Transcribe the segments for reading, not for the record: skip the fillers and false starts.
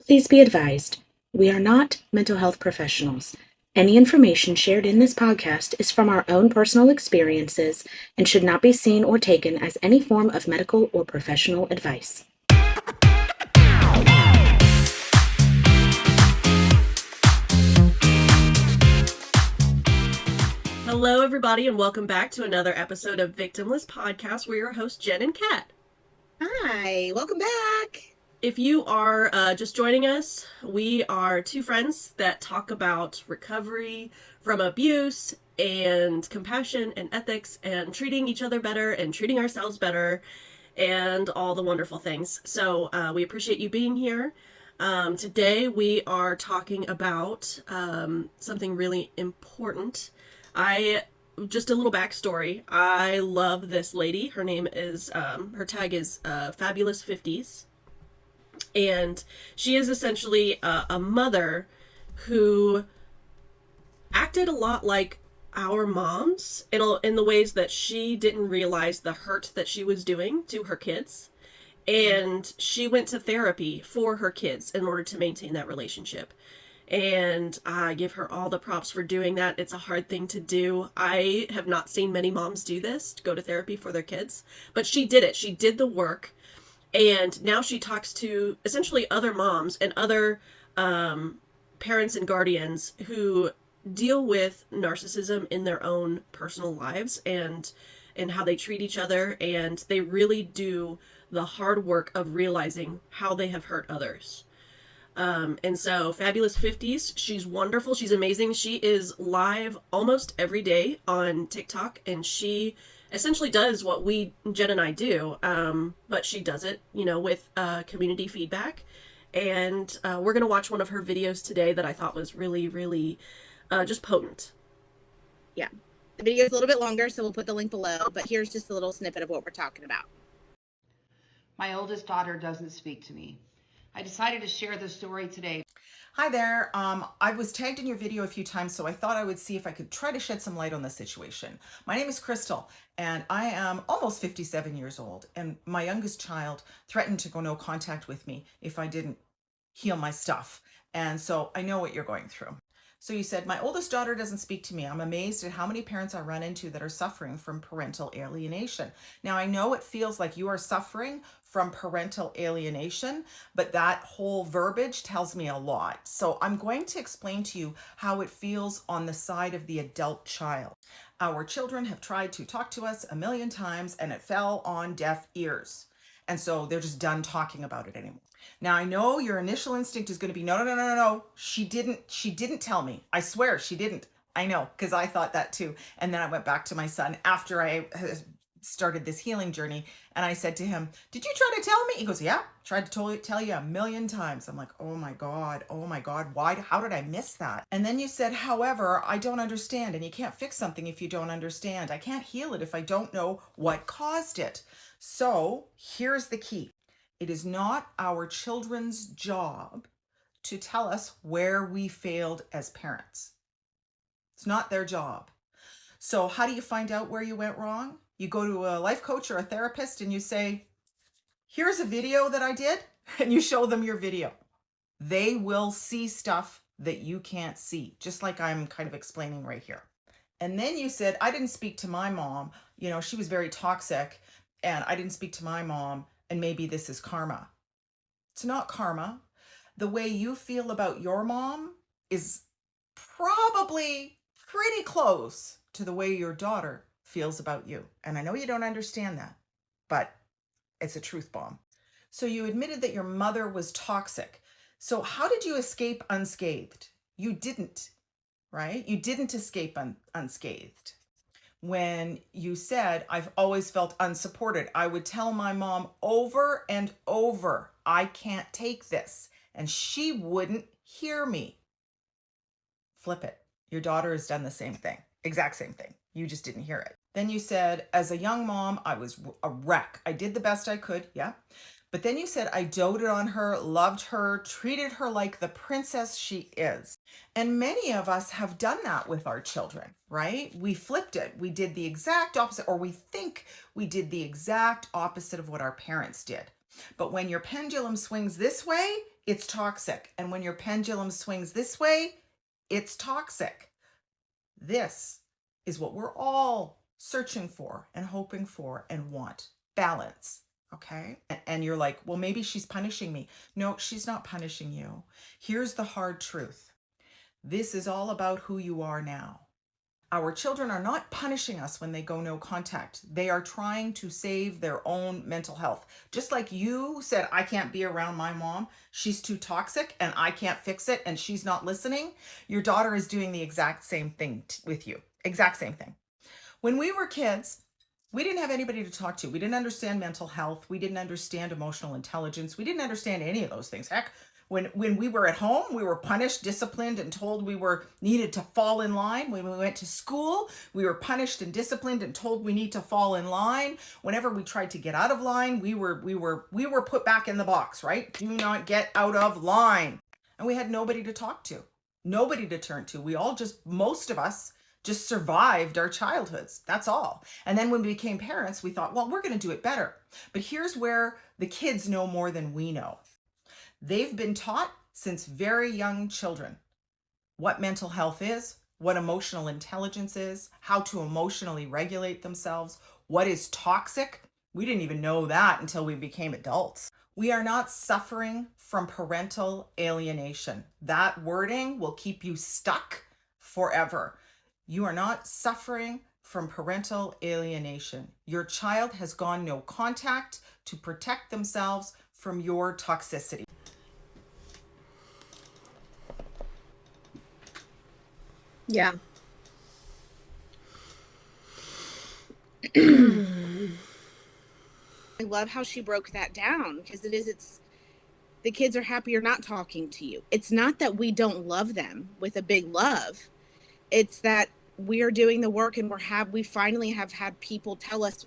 Please be advised, we are not mental health professionals. Any information shared in this podcast is from our own personal experiences and should not be seen or taken as any form of medical or professional advice. Hello, everybody, and welcome back to another episode of Victimless Podcast. We're your hosts, Jenn and Cat. Hi, welcome back. If you are just joining us, we are two friends that talk about recovery from abuse and compassion and ethics and treating each other better and treating ourselves better and all the wonderful things. So we appreciate you being here. Today we are talking about something really important. Just a little backstory. I love this lady. Her name is, her tag is Fabulous 50s. And she is essentially a mother who acted a lot like our moms in the ways that she didn't realize the hurt that she was doing to her kids. And she went to therapy for her kids in order to maintain that relationship. And I give her all the props for doing that. It's a hard thing to do. I have not seen many moms do this, to go to therapy for their kids, but she did it. She did the work, and now she talks to essentially other moms and other parents and guardians who deal with narcissism in their own personal lives and how they treat each other, and they really do the hard work of realizing how they have hurt others. And so Fabulous 50s, she's wonderful. She's amazing. She is live almost every day on TikTok, and she essentially does what Jen and I do. But she does it, with community feedback. And we're going to watch one of her videos today that I thought was really, really just potent. Yeah. The video is a little bit longer, so we'll put the link below, but here's just a little snippet of what we're talking about. My oldest daughter doesn't speak to me. I decided to share this story today. Hi there. I was tagged in your video a few times, so I thought I would see if I could try to shed some light on the situation. My name is Crystal, and I am almost 57 years old, and my youngest child threatened to go no contact with me if I didn't heal my stuff. And so I know what you're going through. So you said, my oldest daughter doesn't speak to me. I'm amazed at how many parents I run into that are suffering from parental alienation. Now, I know it feels like you are suffering from parental alienation, but that whole verbiage tells me a lot. So I'm going to explain to you how it feels on the side of the adult child. Our children have tried to talk to us a million times and it fell on deaf ears. And so they're just done talking about it anymore. Now, I know your initial instinct is going to be, no. She didn't tell me. I swear she didn't. I know, because I thought that too. And then I went back to my son after I started this healing journey. And I said to him, did you try to tell me? He goes, yeah, tried to tell you a million times. I'm like, oh my God, why, how did I miss that? And then you said, however, I don't understand. And you can't fix something if you don't understand. I can't heal it if I don't know what caused it. So here's the key. It is not our children's job to tell us where we failed as parents. It's not their job. So how do you find out where you went wrong? You go to a life coach or a therapist and you say, here's a video that I did, and you show them your video. They will see stuff that you can't see, just like I'm kind of explaining right here. And then you said, I didn't speak to my mom. She was very toxic, and I didn't speak to my mom, and maybe this is karma. It's not karma. The way you feel about your mom is probably pretty close to the way your daughter feels about you. And I know you don't understand that, but it's a truth bomb. So you admitted that your mother was toxic. So how did you escape unscathed? You didn't, right? You didn't escape unscathed. When you said, I've always felt unsupported, I would tell my mom over and over, I can't take this. And she wouldn't hear me. Flip it. Your daughter has done the same thing, exact same thing. You just didn't hear it. Then you said, as a young mom, I was a wreck. I did the best I could, yeah. But then you said, I doted on her, loved her, treated her like the princess she is. And many of us have done that with our children, right? We flipped it. We did the exact opposite, or we think we did the exact opposite of what our parents did. But when your pendulum swings this way, it's toxic. And when your pendulum swings this way, it's toxic. This is what we're all searching for and hoping for and want. Balance. Okay. And you're like, well, maybe she's punishing me. No, she's not punishing you. Here's the hard truth. This is all about who you are now. Our children are not punishing us when they go no contact. They are trying to save their own mental health. Just like you said, I can't be around my mom. She's too toxic and I can't fix it and she's not listening. Your daughter is doing the exact same thing with you. Exact same thing. When we were kids, we didn't have anybody to talk to. We didn't understand mental health. We didn't understand emotional intelligence. We didn't understand any of those things. Heck, when we were at home, we were punished, disciplined, and told we were needed to fall in line. When we went to school, we were punished and disciplined and told we need to fall in line. Whenever we tried to get out of line, we were put back in the box, right? Do not get out of line. And we had nobody to talk to, nobody to turn to. We all most of us just survived our childhoods. That's all. And then when we became parents, we thought, well, we're going to do it better. But here's where the kids know more than we know. They've been taught since very young children what mental health is, what emotional intelligence is, how to emotionally regulate themselves, what is toxic. We didn't even know that until we became adults. We are not suffering from parental alienation. That wording will keep you stuck forever. You are not suffering from parental alienation. Your child has gone no contact to protect themselves from your toxicity. Yeah. I love how she broke that down because it's the kids are happier not talking to you. It's not that we don't love them with a big love. It's that we're doing the work and we finally have had people tell us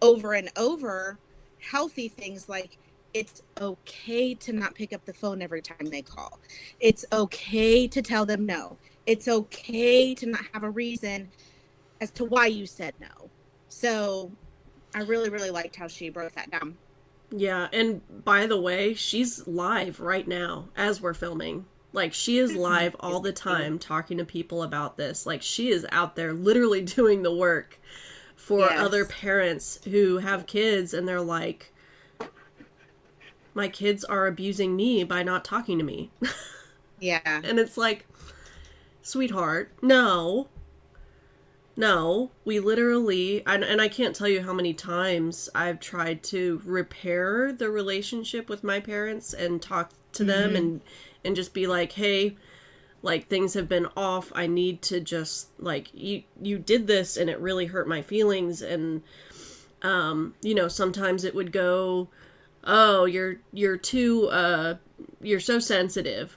over and over healthy things like it's okay to not pick up the phone every time they call. It's okay to tell them no. It's okay to not have a reason as to why you said no. So I really, really liked how she broke that down. Yeah, and by the way, she's live right now as we're filming. Like, she is live all the time talking to people about this. Like, she is out there literally doing the work for other parents who have kids and they're like, my kids are abusing me by not talking to me. Yeah. And it's like, sweetheart, no, we literally, and I can't tell you how many times I've tried to repair the relationship with my parents and talk to them and just be like, hey, like, things have been off. I need to just, like, you did this and it really hurt my feelings. And, you know, sometimes it would go, oh, you're too, you're so sensitive.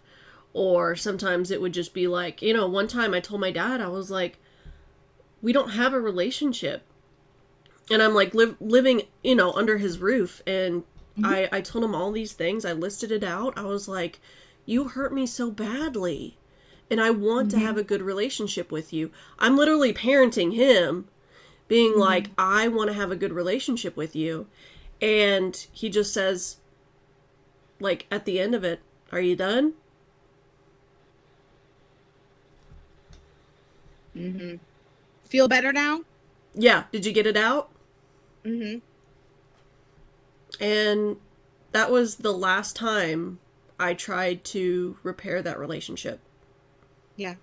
Or sometimes it would just be like, you know, one time I told my dad, I was like, we don't have a relationship. And I'm like living, you know, under his roof. And I told him all these things. I listed it out. I was like, you hurt me so badly. And I want to have a good relationship with you. I'm literally parenting him, being like, I want to have a good relationship with you. And he just says, like, at the end of it, are you done? Feel better now? Yeah. Did you get it out? And that was the last time I tried to repair that relationship. Yeah.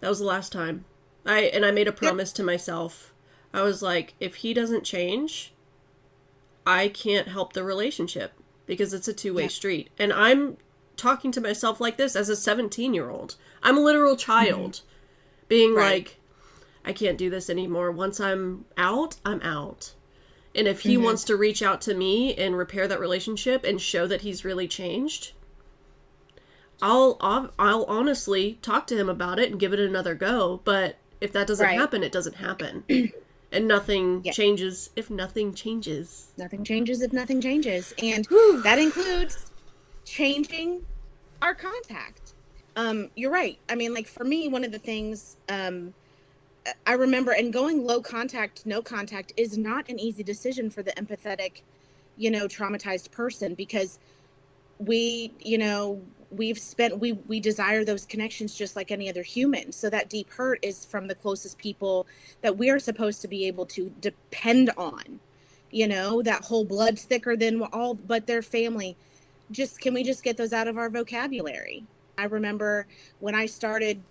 That was the last time. I made a promise to myself. I was like, if he doesn't change, I can't help the relationship because it's a two-way street. And I'm talking to myself like this as a 17-year-old. I'm a literal child being like, I can't do this anymore. Once I'm out, I'm out. And if he wants to reach out to me and repair that relationship and show that he's really changed, I'll honestly talk to him about it and give it another go. But if that doesn't happen, it doesn't happen. And nothing changes if nothing changes. Nothing changes if nothing changes. And that includes changing our contact. You're right. I mean, like, for me, one of the things I remember, and going low contact, no contact is not an easy decision for the empathetic, you know, traumatized person, because we, we desire those connections just like any other human. So that deep hurt is from the closest people that we are supposed to be able to depend on. That whole blood's thicker than all, but their family. Can we just get those out of our vocabulary? I remember when I started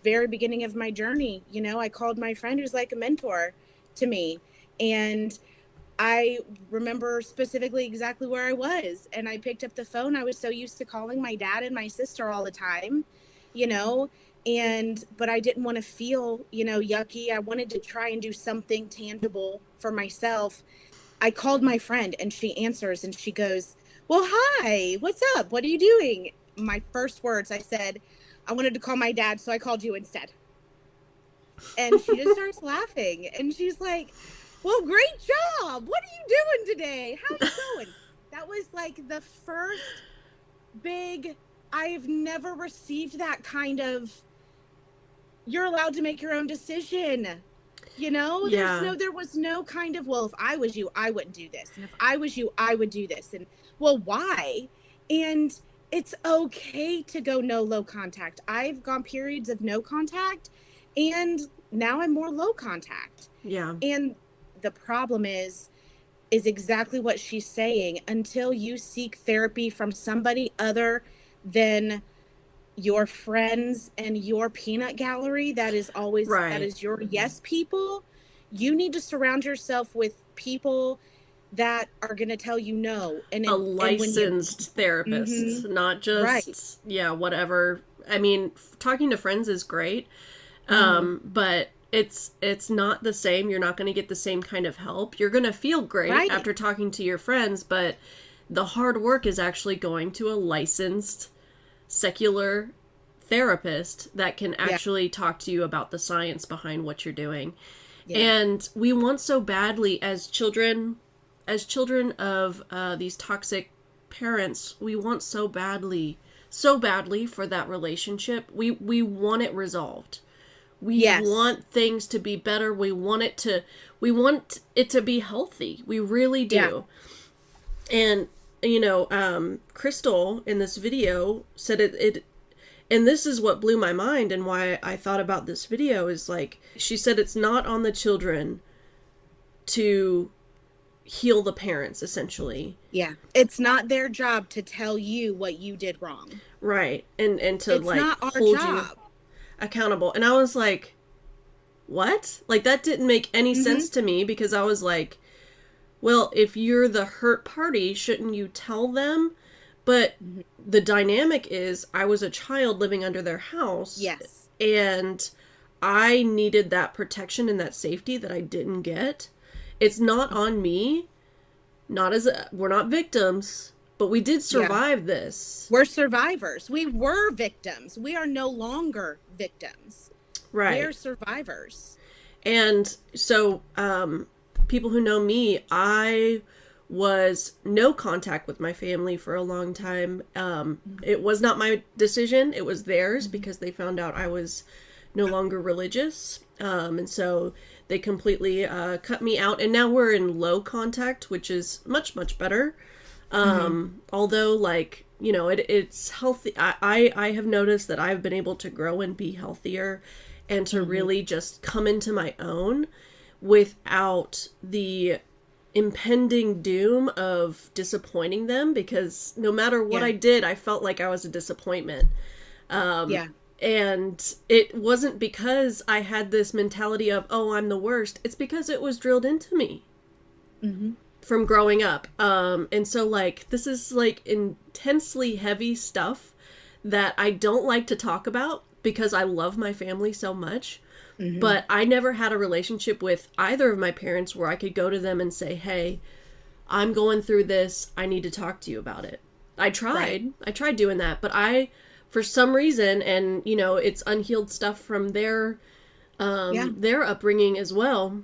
very beginning of my journey, I called my friend who's like a mentor to me. And I remember specifically exactly where I was. And I picked up the phone. I was so used to calling my dad and my sister all the time, but I didn't want to feel, yucky. I wanted to try and do something tangible for myself. I called my friend and she answers and she goes, "Well, hi, what's up? What are you doing?" My first words, I said, "I wanted to call my dad, so I called you instead." And she just starts laughing and she's like, "Well, great job. What are you doing today? How's it going?" That was like the first big, I've never received that kind of, you're allowed to make your own decision. There was no kind of, well, if I was you, I wouldn't do this. And if I was you, I would do this. And well, why? And it's okay to go low contact. I've gone periods of no contact and now I'm more low contact. Yeah. And the problem is exactly what she's saying. Until you seek therapy from somebody other than your friends and your peanut gallery, that is always right. That is your yes people. You need to surround yourself with people that are going to tell you no. And a licensed therapist, mm-hmm. not just, right. Whatever. I mean, talking to friends is great, but it's not the same. You're not going to get the same kind of help. You're going to feel great right. after talking to your friends, but the hard work is actually going to a licensed secular therapist that can actually talk to you about the science behind what you're doing. Yeah. And we want so badly as children of these toxic parents, we want so badly for that relationship. We want it resolved. We want things to be better. We want it to be healthy. We really do. Yeah. And Crystal in this video said it, and this is what blew my mind and why I thought about this video is like, she said it's not on the children to heal the parents, essentially. Yeah. It's not their job to tell you what you did wrong. Right. And to it's not our hold job. You accountable. And I was like, what? Like, that didn't make any sense to me, because I was like, well, if you're the hurt party, shouldn't you tell them? But the dynamic is, I was a child living under their house. Yes. And I needed that protection and that safety that I didn't get. It's not on me. We're not victims, but we did survive this. We're survivors. We were victims. We are no longer victims. Right. We're survivors. And so, people who know me, I was no contact with my family for a long time. It was not my decision. It was theirs, because they found out I was no longer religious. And so they completely cut me out. And now we're in low contact, which is much, much better. Although, like, it's healthy. I have noticed that I've been able to grow and be healthier and to really just come into my own without the impending doom of disappointing them, because no matter what I did, I felt like I was a disappointment. And it wasn't because I had this mentality of, oh, I'm the worst. It's because it was drilled into me from growing up. And so, like, this is like intensely heavy stuff that I don't like to talk about because I love my family so much. But I never had a relationship with either of my parents where I could go to them and say, hey, I'm going through this. I need to talk to you about it. I tried doing that, but for some reason, and it's unhealed stuff from their upbringing as well,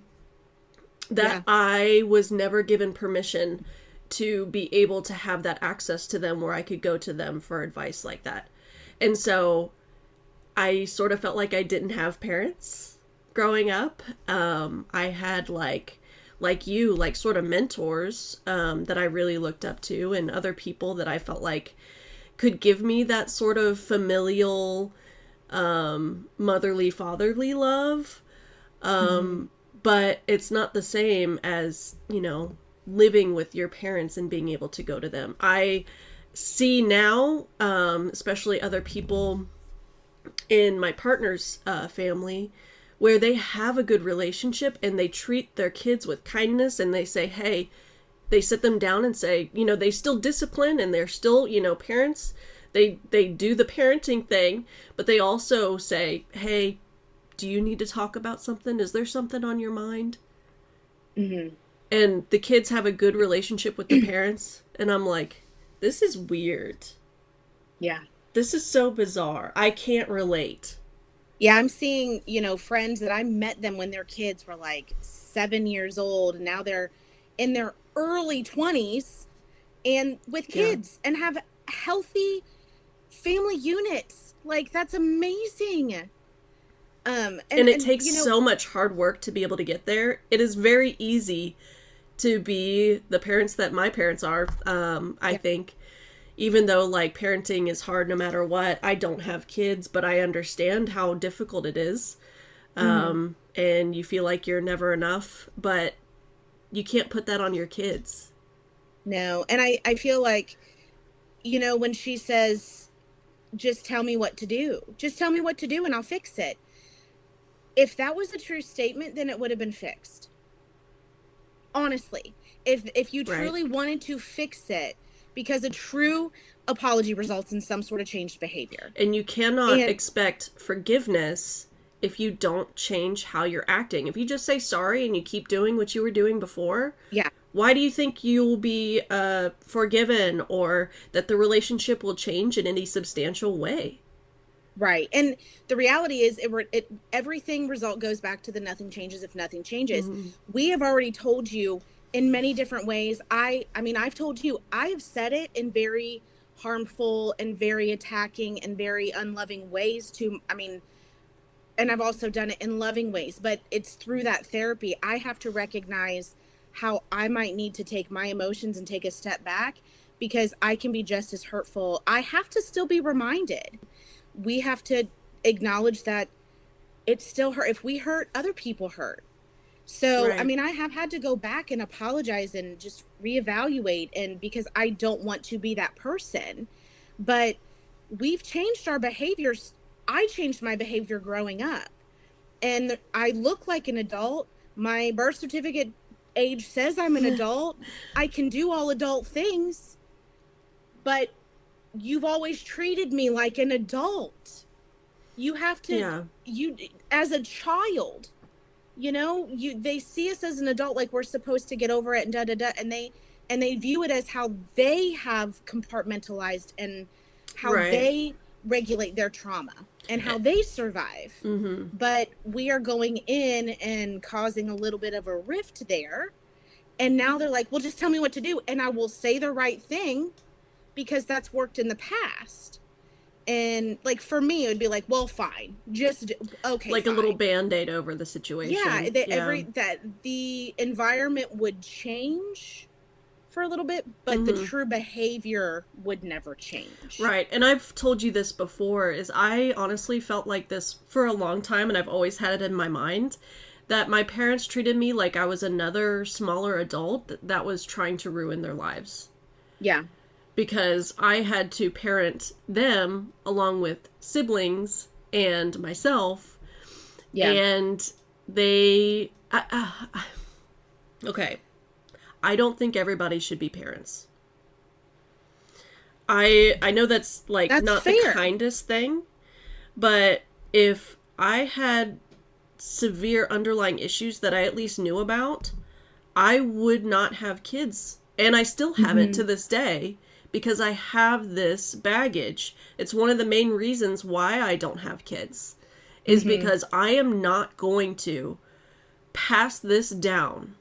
that I was never given permission to be able to have that access to them where I could go to them for advice like that. And so I sort of felt like I didn't have parents growing up. I had, like, like you, like sort of mentors that I really looked up to, and other people that I felt like could give me that sort of familial, motherly, fatherly love. But it's not the same as, you know, living with your parents and being able to go to them. I see now, especially other people in my partner's family, where they have a good relationship and they treat their kids with kindness, and they say, hey, they sit them down and say, you know, they still discipline and they're still, you know, parents. They do the parenting thing, but they also say, hey, do you need to talk about something? Is there something on your mind? And the kids have a good relationship with the parents. And I'm like, this is weird. Yeah. This is so bizarre. I can't relate. Yeah, I'm seeing, you know, friends that I met them when their kids were like 7 years old, and now they're in their early 20s and with kids and have healthy family units. Like, that's amazing. And it takes, you know, so much hard work to be able to get there. It is very easy to be the parents that my parents are, I think. Even though, like, parenting is hard no matter what. I don't have kids, but I understand how difficult it is. And you feel like you're never enough, but you can't put that on your kids. No. And I feel like, you know, when she says, just tell me what to do. Just tell me what to do and I'll fix it. If that was a true statement, then it would have been fixed. Honestly. If you truly wanted to fix it, because a true apology results in some sort of changed behavior. And you cannot expect forgiveness if you don't change how you're acting. If you just say sorry and you keep doing what you were doing before, why do you think you'll be forgiven, or that the relationship will change in any substantial way? Right. And the reality is everything result goes back to the nothing changes if nothing changes. We have already told you in many different ways. I mean, I've told you, I've said it in very harmful and very attacking and very unloving ways and I've also done it in loving ways, but it's through that therapy. I have to recognize how I might need to take my emotions and take a step back, because I can be just as hurtful. I have to still be reminded. We have to acknowledge that it's still hurt. If we hurt, other people hurt. So, I mean, I have had to go back and apologize and just reevaluate, and because I don't want to be that person. But we've changed our behaviors. I changed my behavior growing up, and I look like an adult. My birth certificate age says I'm an adult. I can do all adult things, but you've always treated me like an adult. You have to, you, as a child, you know, they see us as an adult, like we're supposed to get over it and and they view it as how they have compartmentalized and how they regulate their trauma and how they survive. But we are going in and causing a little bit of a rift there. And now they're like, well, just tell me what to do. And I will say the right thing because that's worked in the past. And like, for me, it would be like, well, fine, just okay. Like fine. A little Band-Aid over the situation. Yeah. The environment would change for a little bit, but the true behavior would never change. Right. And I've told you this before, is I honestly felt like this for a long time, and I've always had it in my mind that my parents treated me like I was another smaller adult that was trying to ruin their lives. Yeah. Because I had to parent them along with siblings and myself. Yeah. And they... okay. I don't think everybody should be parents. I know that's not fair. The kindest thing, but if I had severe underlying issues that I at least knew about, I would not have kids. And I still haven't to this day because I have this baggage. It's one of the main reasons why I don't have kids is because I am not going to pass this down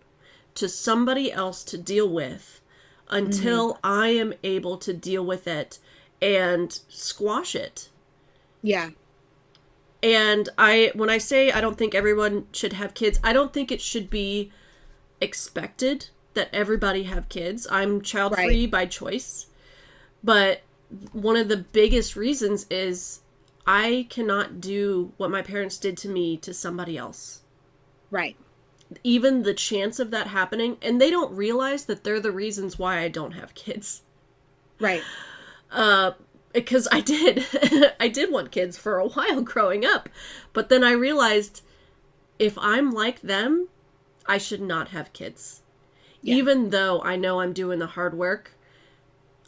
to somebody else to deal with until I am able to deal with it and squash it. Yeah. And when I say I don't think everyone should have kids, I don't think it should be expected that everybody have kids. I'm child free by choice. But one of the biggest reasons is I cannot do what my parents did to me to somebody else. Right. Even the chance of that happening, and they don't realize that they're the reasons why I don't have kids. Right. Because I did. I did want kids for a while growing up. But then I realized if I'm like them, I should not have kids. Yeah. Even though I know I'm doing the hard work,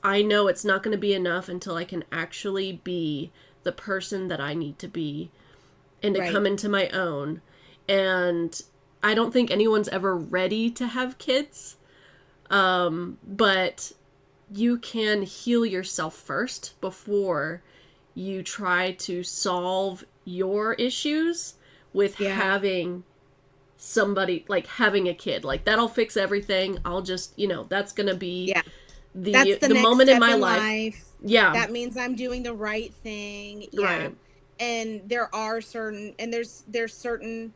I know it's not going to be enough until I can actually be the person that I need to be and to come into my own. And I don't think anyone's ever ready to have kids. But you can heal yourself first before you try to solve your issues with having somebody, like having a kid. Like, that'll fix everything. I'll just, that's going to be the moment in my life. Yeah. That means I'm doing the right thing. Yeah. Right. And there are certain, and there's certain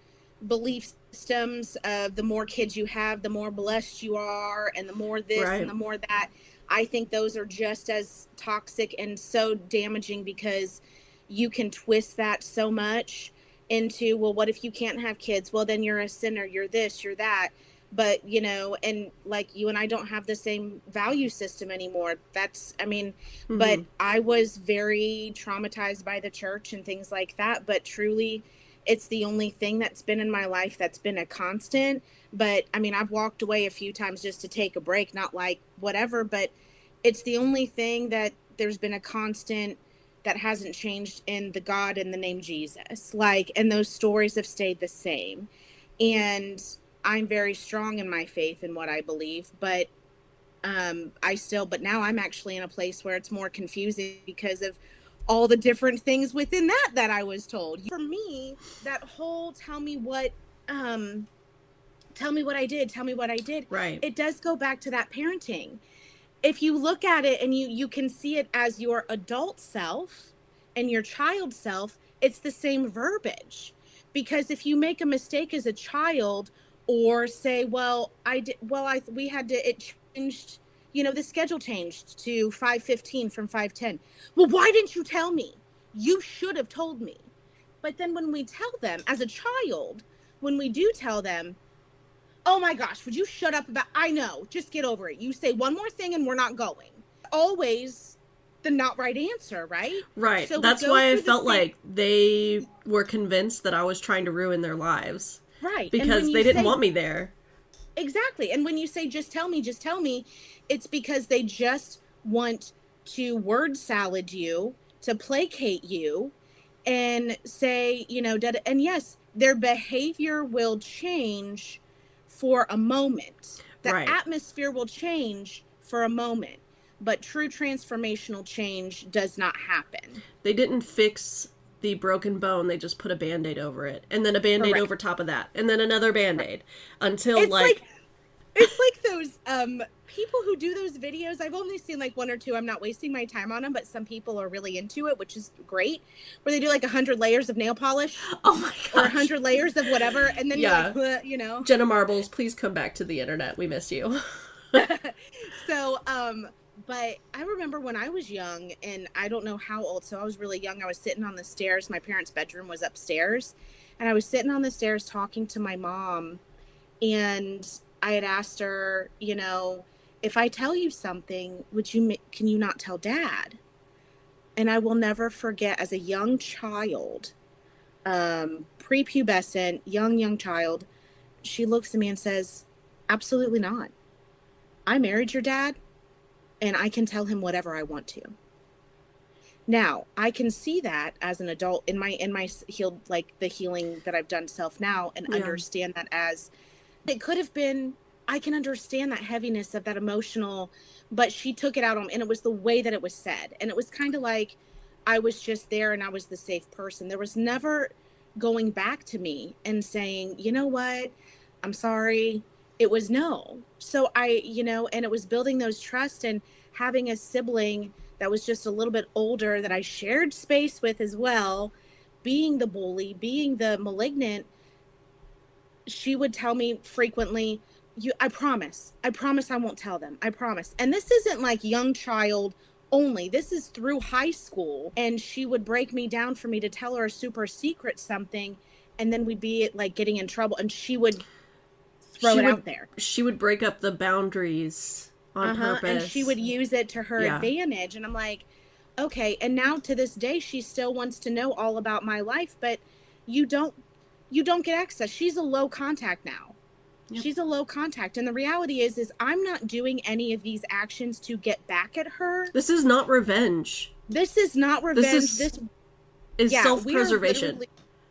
belief systems of the more kids you have, the more blessed you are, and the more this and the more that. I think those are just as toxic and so damaging, because you can twist that so much into, well, what if you can't have kids? Well, then you're a sinner, you're this, you're that. But, and like you and I don't have the same value system anymore. But I was very traumatized by the church and things like that. But truly, it's the only thing that's been in my life that's been a constant. But I've walked away a few times just to take a break, not like whatever, but it's the only thing that there's been a constant that hasn't changed in the God in the name Jesus. And those stories have stayed the same. And I'm very strong in my faith and what I believe, but but now I'm actually in a place where it's more confusing because of all the different things within that I was told. For me, that whole tell me what I did. Right. It does go back to that parenting. If you look at it and you can see it as your adult self and your child self, it's the same verbiage. Because if you make a mistake as a child, or say, it changed, the schedule changed to 5:15 from 5:10. Well, why didn't you tell me? You should have told me. But then when we tell them as a child, when we do tell them, oh my gosh, would you shut up I know, just get over it. You say one more thing and we're not going. Always the not right answer, right? Right. So that's why I felt like they were convinced that I was trying to ruin their lives. Right. Because they didn't want me there. Exactly. And when you say, just tell me, it's because they just want to word salad you, to placate you, and say, and yes, their behavior will change for a moment. The atmosphere will change for a moment, but true transformational change does not happen. They didn't fix the broken bone, they just put a Band-Aid over it, and then a Band-Aid over top of that, and then another Band-Aid, until it's like those people who do those videos. I've only seen like one or two. I'm not wasting my time on them, but some people are really into it, which is great, where they do like 100 layers of nail polish. Oh my gosh. Or 100 layers of whatever, and then you're like, Jenna Marbles, please come back to the internet, we miss you. So but I remember when I was young, and I don't know how old, so I was really young. I was sitting on the stairs. My parents' bedroom was upstairs, and I was sitting on the stairs talking to my mom, and I had asked her, if I tell you something, can you not tell Dad? And I will never forget, as a young child, prepubescent, young child, she looks at me and says, absolutely not. I married your dad, and I can tell him whatever I want to. Now, I can see that as an adult in my healed, like the healing that I've done self now, and understand that as it could have been. I can understand that heaviness of that emotional, but she took it out on, and it was the way that it was said. And it was kind of like I was just there and I was the safe person. There was never going back to me and saying, you know what, I'm sorry. It was no. So and it was building those trust, and having a sibling that was just a little bit older that I shared space with as well, being the bully, being the malignant. She would tell me frequently, I promise. I promise I won't tell them. I promise. And this isn't like young child only. This is through high school. And she would break me down for me to tell her a super secret something. And then we'd be like getting in trouble. And she would throw it out there. She would break up the boundaries on purpose. And she would use it to her advantage. And I'm like, okay. And now to this day, she still wants to know all about my life. But you don't get access. She's a low contact now. Yep. She's a low contact. And the reality is I'm not doing any of these actions to get back at her. This is not revenge. This is not revenge. This is self-preservation.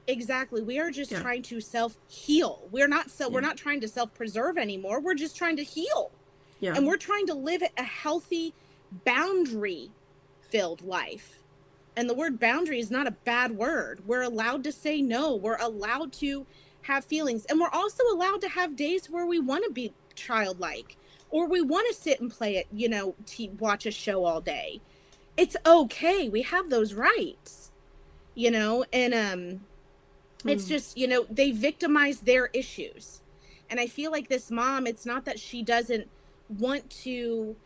Exactly. We are just trying to self-heal. We're not trying to self-preserve anymore. We're just trying to heal. Yeah. And we're trying to live a healthy, boundary-filled life. And the word boundary is not a bad word. We're allowed to say no. We're allowed to have feelings. And we're also allowed to have days where we want to be childlike, or we want to sit and play it, watch a show all day. It's okay. We have those rights, and it's just, they victimize their issues. And I feel like this mom, it's not that she doesn't want to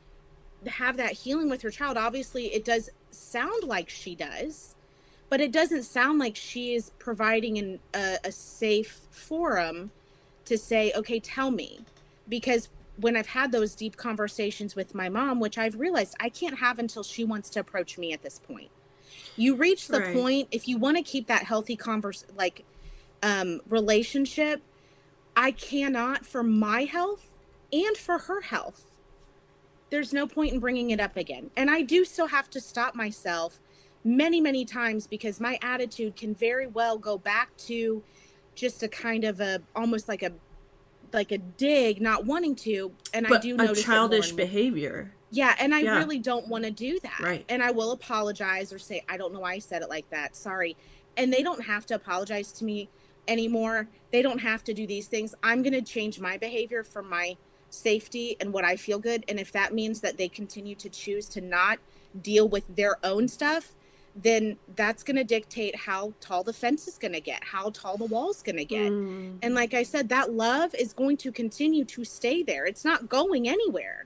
have that healing with her child. Obviously, it does sound like she does, but it doesn't sound like she is providing a safe forum to say, okay, tell me. Because when I've had those deep conversations with my mom, which I've realized I can't have until she wants to approach me at this point. You reach the point, if you want to keep that healthy relationship, I cannot, for my health and for her health. There's no point in bringing it up again. And I do still have to stop myself many, many times, because my attitude can very well go back to just a kind of almost like a dig, not wanting to. And I do notice a childish behavior. Yeah. And I really don't want to do that. Right. And I will apologize or say, I don't know why I said it like that. Sorry. And they don't have to apologize to me anymore. They don't have to do these things. I'm going to change my behavior for my safety and what I feel good. And if that means that they continue to choose to not deal with their own stuff, then that's going to dictate how tall the fence is going to get, how tall the wall's going to get. And like I said, that love is going to continue to stay there. It's not going anywhere.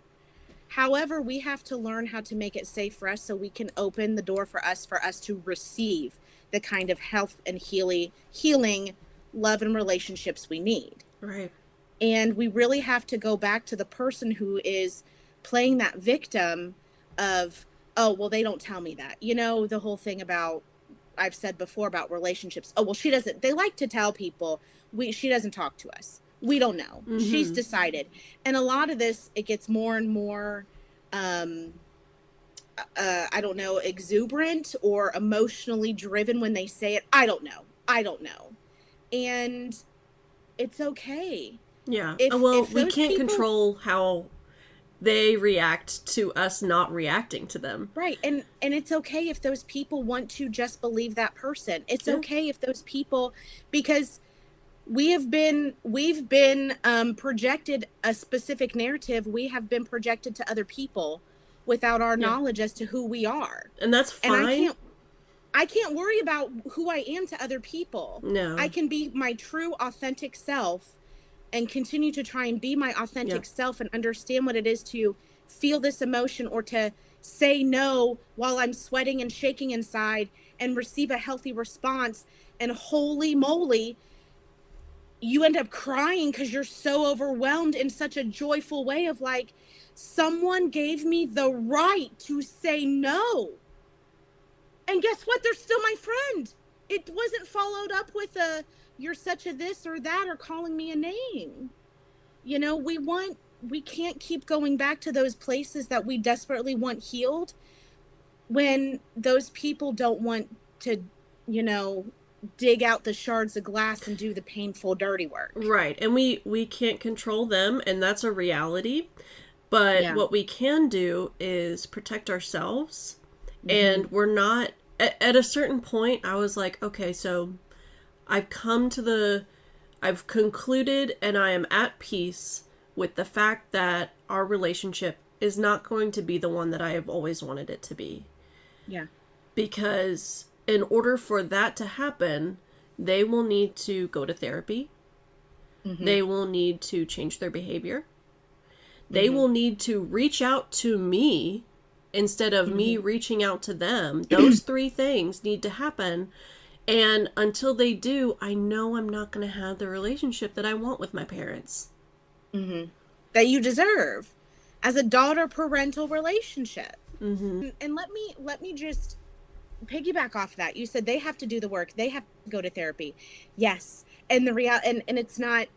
However, we have to learn how to make it safe for us so we can open the door for us to receive the kind of health and healing love and relationships we need. Right. And we really have to go back to the person who is playing that victim of, oh, well, they don't tell me that. The whole thing about, I've said before about relationships. Oh, well, they like to tell people she doesn't talk to us. We don't know. Mm-hmm. She's decided. And a lot of this, it gets more and more, I don't know, exuberant or emotionally driven when they say it. I don't know. And it's okay. Yeah. We can't control how they react to us not reacting to them. Right. And it's okay if those people want to just believe that person. It's okay if those people, because we've been projected a specific narrative. We have been projected to other people without our knowledge as to who we are. And that's fine. And I can't worry about who I am to other people. No. I can be my true authentic self and continue to try and be my authentic self and understand what it is to feel this emotion or to say no while I'm sweating and shaking inside and receive a healthy response. And holy moly, you end up crying because you're so overwhelmed in such a joyful way of like, someone gave me the right to say no. And guess what? They're still my friend. It wasn't followed up with you're such a this or that or calling me a name. We can't keep going back to those places that we desperately want healed when those people don't want to, dig out the shards of glass and do the painful, dirty work. Right. And we can't control them, and that's a reality. But what we can do is protect ourselves. Mm-hmm. And we're not, at a certain point, I was like, okay, so I've concluded and I am at peace with the fact that our relationship is not going to be the one that I have always wanted it to be. Yeah. Because in order for that to happen, they will need to go to therapy. They will need to change their behavior. They will need to reach out to me instead of me reaching out to them. Those three things need to happen. And until they do, I know I'm not going to have the relationship that I want with my parents. That you deserve as a daughter-parental relationship. And let me just piggyback off that. You said they have to do the work. They have to go to therapy. Yes. And and it's not,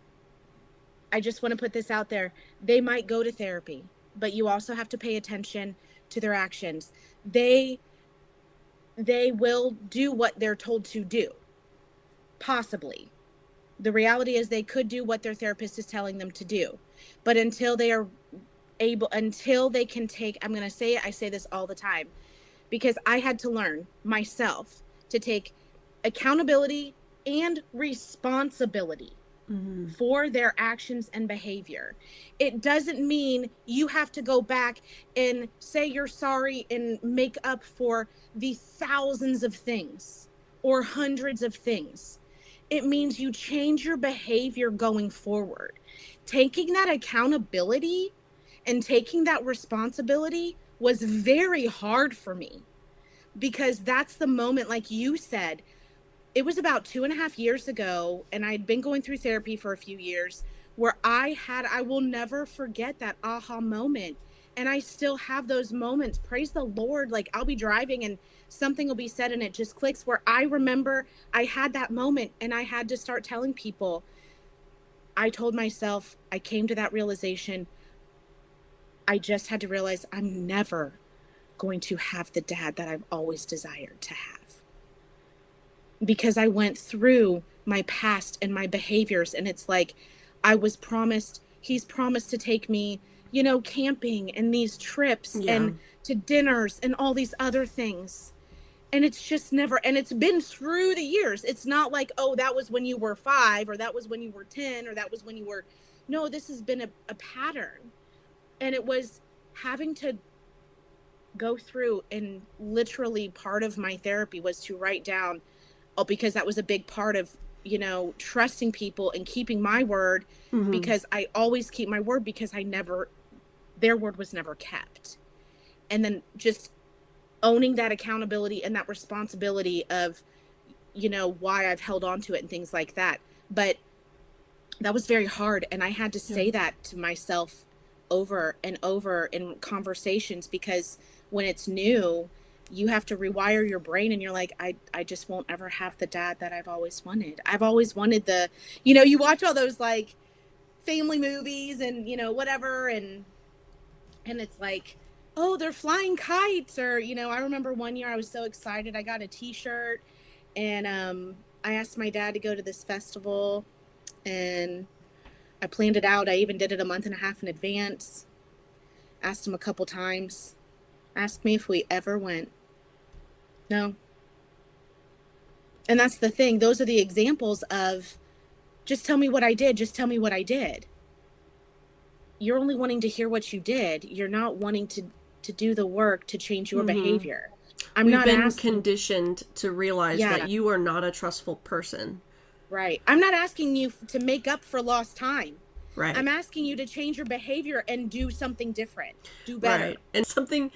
I just want to put this out there. They might go to therapy, but you also have to pay attention to their actions. They will do what they're told to do. Possibly. The reality is they could do what their therapist is telling them to do. But until they can take, I'm going to say it, I say this all the time, because I had to learn myself to take accountability and responsibility for their actions and behavior. It doesn't mean you have to go back and say you're sorry and make up for the thousands of things or hundreds of things. It means you change your behavior going forward. Taking that accountability and taking that responsibility was very hard for me, because that's the moment, like you said, it was about 2.5 years ago, and I'd been going through therapy for a few years, where I will never forget that aha moment. And I still have those moments. Praise the Lord. Like, I'll be driving and something will be said and it just clicks, where I remember I had that moment and I had to start telling people. I told myself, I came to that realization. I just had to realize I'm never going to have the dad that I've always desired to have. Because I went through my past and my behaviors, and it's like he's promised to take me, camping and these trips and to dinners and all these other things. And it's just never, and it's been through the years. It's not like, oh, that was when you were 5, or that was when you were 10, or that was when you were, no, this has been a pattern. And it was having to go through, and literally part of my therapy was to write down, because that was a big part of, trusting people and keeping my word, because I always keep my word, because their word was never kept. And then just owning that accountability and that responsibility of, why I've held on to it and things like that. But that was very hard. And I had to say that to myself over and over in conversations, because when it's new, you have to rewire your brain, and you're like, I just won't ever have the dad that I've always wanted. I've always wanted you watch all those like family movies and, whatever. And it's like, oh, they're flying kites. Or, I remember one year I was so excited. I got a t-shirt, and I asked my dad to go to this festival, and I planned it out. I even did it a month and a half in advance. Asked him a couple times. Asked me if we ever went. No. And that's the thing. Those are the examples of, just tell me what I did. Just tell me what I did. You're only wanting to hear what you did. You're not wanting to do the work to change your behavior. We've been conditioned to realize that you are not a trustful person. Right. I'm not asking you to make up for lost time. Right. I'm asking you to change your behavior and do something different. Do better. Right. And something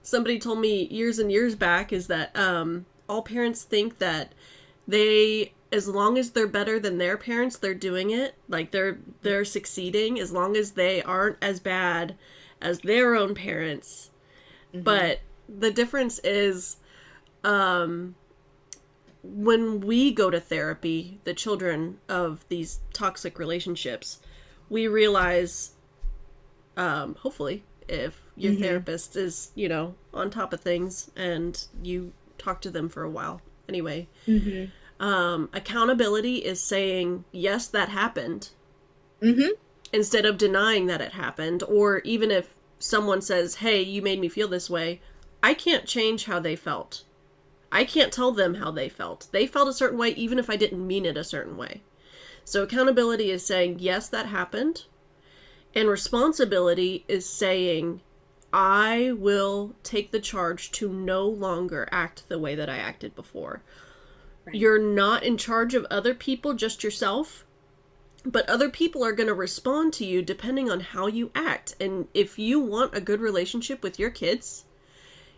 somebody told me years and years back is that all parents think that as long as they're better than their parents, they're doing it. Like they're succeeding as long as they aren't as bad as their own parents. But the difference is when we go to therapy, the children of these toxic relationships, we realize, hopefully, if your therapist is, on top of things and you talk to them for a while. Anyway, accountability is saying, yes, that happened. Instead of denying that it happened. Or even if someone says, hey, you made me feel this way, I can't change how they felt. I can't tell them how they felt. They felt a certain way, even if I didn't mean it a certain way. So accountability is saying, yes, that happened. And responsibility is saying, I will take the charge to no longer act the way that I acted before. Right. You're not in charge of other people, just yourself. But other people are going to respond to you depending on how you act. And if you want a good relationship with your kids,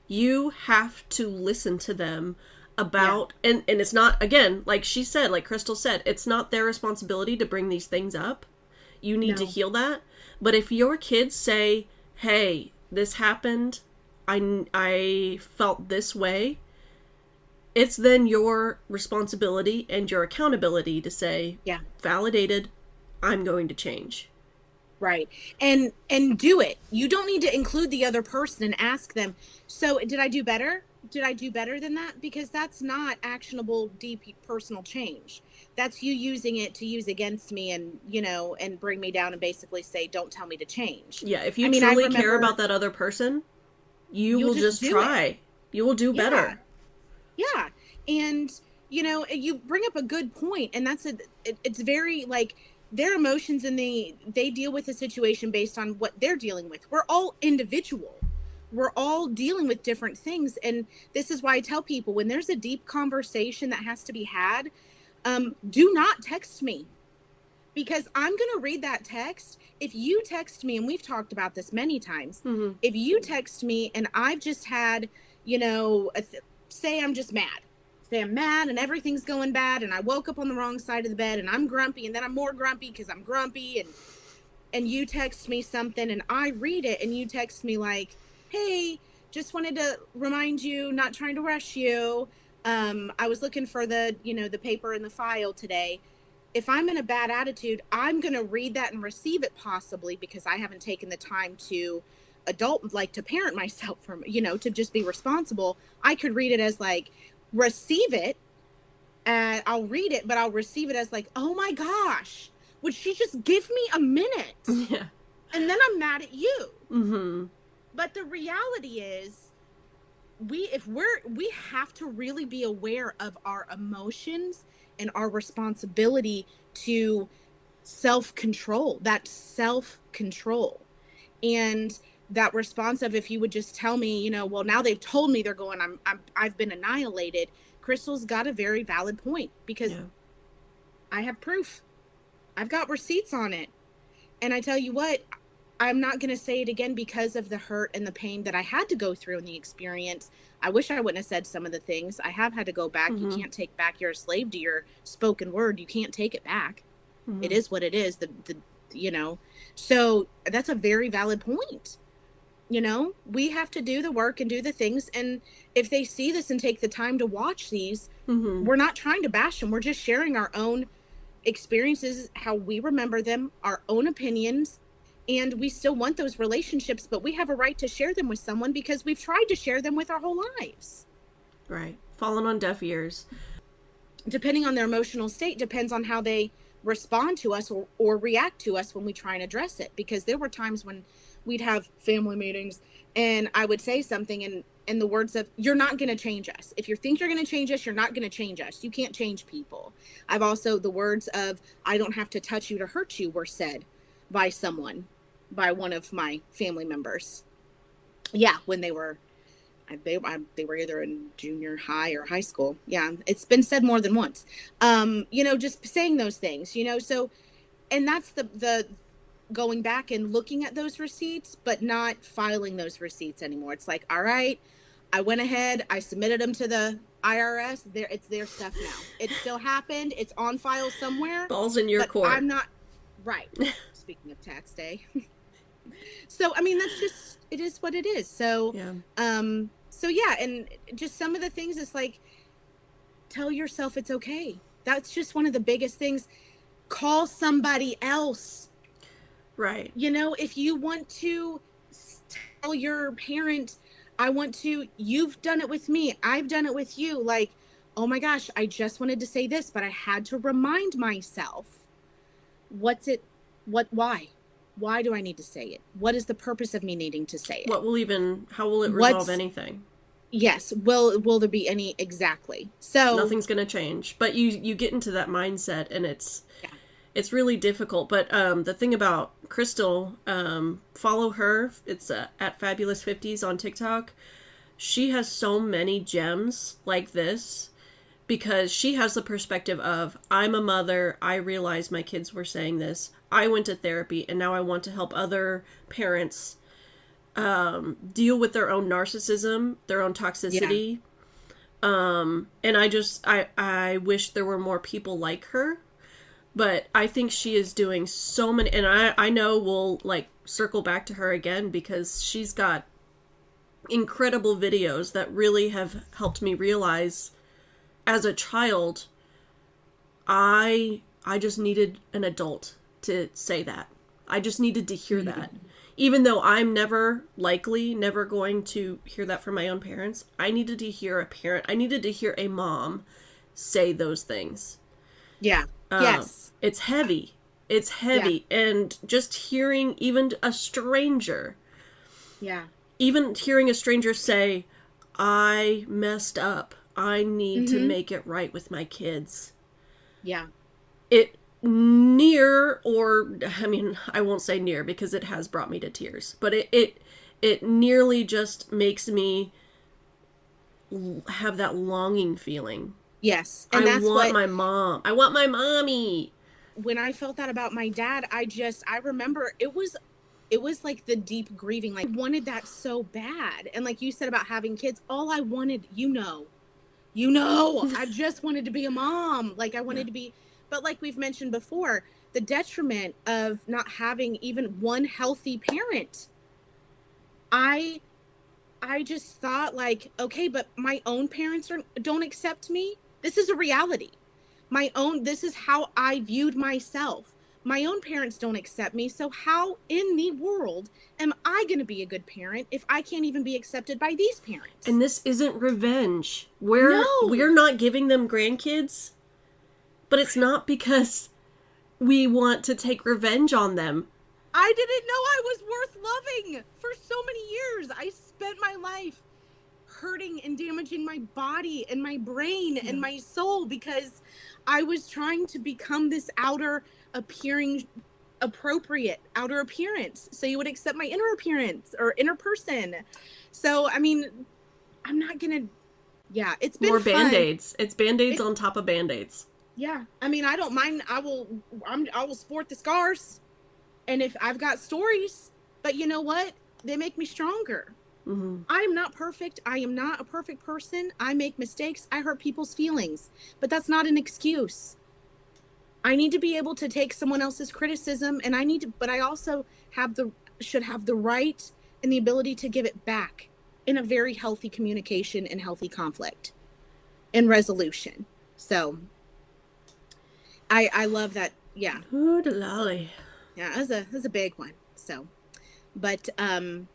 you have to listen to them about, and it's not, again, like she said, like Crystal said, it's not their responsibility to bring these things up. You need to heal that. But if your kids say, hey, this happened, I felt this way, it's then your responsibility and your accountability to say, validated, I'm going to change. Right. And do it. You don't need to include the other person and ask them, so did I do better? Did I do better than that? Because that's not actionable, deep personal change. That's you using it to use against me and, you know, and bring me down and basically say, don't tell me to change. Yeah, if you truly care about that other person, you will just try. You will do better. Yeah. And, you know, you bring up a good point, and that's it's very, like, their emotions, and they deal with the situation based on what they're dealing with. We're all individual. We're all dealing with different things. And this is why I tell people, when there's a deep conversation that has to be had, do not text me, because I'm going to read that text. If you text me, and we've talked about this many times, if you text me and I've just had, you know, say I'm just mad. Say I'm mad and everything's going bad, and I woke up on the wrong side of the bed, and I'm grumpy, and then I'm more grumpy because I'm grumpy, and you text me something and I read it, and you text me like, hey, just wanted to remind you, not trying to rush you. I was looking for the paper in the file today. If I'm in a bad attitude, I'm going to read that and receive it, possibly because I haven't taken the time to to parent myself from, to just be responsible. I could read it as like, receive it, and I'll read it, but I'll receive it as like, oh my gosh, would she just give me a minute? Yeah. And then I'm mad at you. But the reality is, we have to really be aware of our emotions and our responsibility to self-control, and that response of, if you would just tell me, well, now they've told me they're going, I've been annihilated. Crystal's got a very valid point, because I have proof. I've got receipts on it. And I tell you what, I'm not going to say it again because of the hurt and the pain that I had to go through in the experience. I wish I wouldn't have said some of the things. I have had to go back. You can't take back. You're a slave to your spoken word. You can't take it back. It is what it is. So that's a very valid point. We have to do the work and do the things. And if they see this and take the time to watch these, we're not trying to bash them. We're just sharing our own experiences, how we remember them, our own opinions. And we still want those relationships, but we have a right to share them with someone because we've tried to share them with our whole lives. Right. Falling on deaf ears. Depending on their emotional state, depends on how they respond to us or react to us when we try and address it. Because there were times when we'd have family meetings and I would say something in the words of, you're not going to change us. If you think you're going to change us, you're not going to change us. You can't change people. I've also, the words of, I don't have to touch you to hurt you, were said by one of my family members. Yeah, when they were either in junior high or high school. Yeah, it's been said more than once. Just saying those things, so, and that's the going back and looking at those receipts, but not filing those receipts anymore. It's like, all right, I went ahead, I submitted them to the IRS. It's their stuff now. It still happened. It's on file somewhere. Balls in your court. I'm not right. Speaking of tax day. So, I mean, that's just, it is what it is. So, and just some of the things, it's like, tell yourself it's okay. That's just one of the biggest things. Call somebody else. Right. If you want to tell your parent, you've done it with me, I've done it with you. Like, oh my gosh, I just wanted to say this, but I had to remind myself. Why? Why do I need to say it? What is the purpose of me needing to say it? How will it resolve anything? Yes. Will there be any? Exactly. So nothing's going to change, but you get into that mindset, and it's really difficult. But the thing about Crystal, follow her. It's at Fabulous50s on TikTok. She has so many gems like this because she has the perspective of, I'm a mother, I realized my kids were saying this, I went to therapy, and now I want to help other parents deal with their own narcissism, their own toxicity. And I wish there were more people like her, but I think she is doing so many, and I know we'll like circle back to her again because she's got incredible videos that really have helped me realize as a child, I just needed an adult to say that. I just needed to hear that. Even though I'm never going to hear that from my own parents, I needed to hear a parent, I needed to hear a mom say those things. Yeah. Yes. It's heavy. It's heavy. Yeah. And just hearing even a stranger. Yeah. Even hearing a stranger say, I messed up. I need to make it right with my kids. Yeah. I won't say near because it has brought me to tears, but it nearly just makes me have that longing feeling. Yes. And I want my mom. I want my mommy. When I felt that about my dad, I remember it was like the deep grieving. Like, I wanted that so bad. And like you said about having kids, all I wanted, I just wanted to be a mom. Like I wanted to be, but like we've mentioned before, the detriment of not having even one healthy parent. I just thought like, okay, but my own parents don't accept me. This is a reality. This is how I viewed myself. My own parents don't accept me. So how in the world am I going to be a good parent if I can't even be accepted by these parents? And this isn't revenge. We're not giving them grandkids, but it's not because we want to take revenge on them. I didn't know I was worth loving for so many years. I spent my life hurting and damaging my body and my brain and my soul because I was trying to become this outer appearance. So you would accept my inner appearance or inner person. So, I mean, I'm not going to, it's been more fun. Band-Aids. It's Band-Aids on top of Band-Aids. Yeah. I mean, I don't mind. I will sport the scars. And if I've got stories, but you know what? They make me stronger. Mm-hmm. I am not perfect. I am not a perfect person. I make mistakes. I hurt people's feelings, but that's not an excuse. I need to be able to take someone else's criticism and but I also should have the right and the ability to give it back in a very healthy communication and healthy conflict and resolution. So I love that. Yeah. Ooh, the lolly. Yeah, that's a big one. So, but, I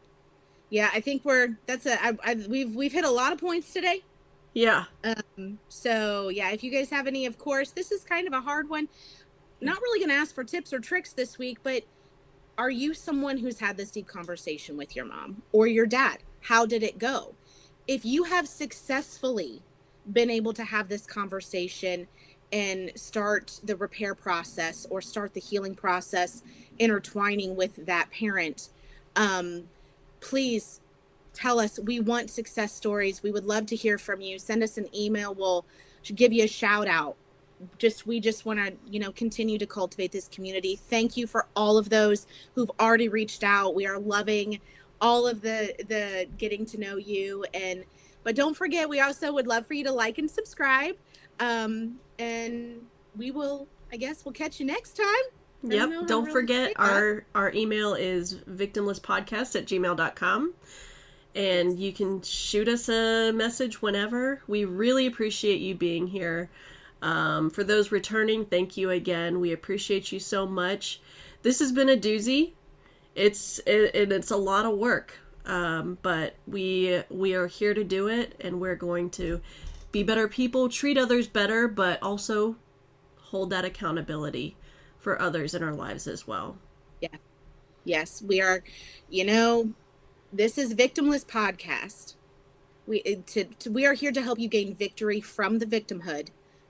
think we've hit a lot of points today. Yeah. So if you guys have any, of course, this is kind of a hard one. Not really going to ask for tips or tricks this week, but are you someone who's had this deep conversation with your mom or your dad? How did it go? If you have successfully been able to have this conversation and start the repair process or start the healing process, intertwining with that parent, please tell us. We want success stories. We would love to hear from you. Send us an email. We'll give you a shout out. We just want to, continue to cultivate this community. Thank you for all of those who've already reached out. We are loving all of the getting to know you. But don't forget, we also would love for you to like and subscribe. And we'll catch you next time. Yep. Don't forget our email is victimlesspodcast@gmail.com. And you can shoot us a message whenever. We really appreciate you being here. For those returning, thank you again. We appreciate you so much. This has been a doozy. It's a lot of work. But we are here to do it, and we're going to be better people, treat others better, but also hold that accountability for others in our lives as well. Yeah. Yes, we are, this is Victimless Podcast. We are here to help you gain victory from the victimhood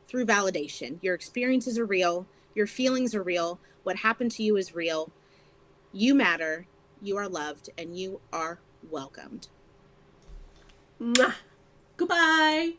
through validation. Your experiences are real. Your feelings are real. What happened to you is real. You matter. You are loved, and you are welcomed. Mwah. Goodbye.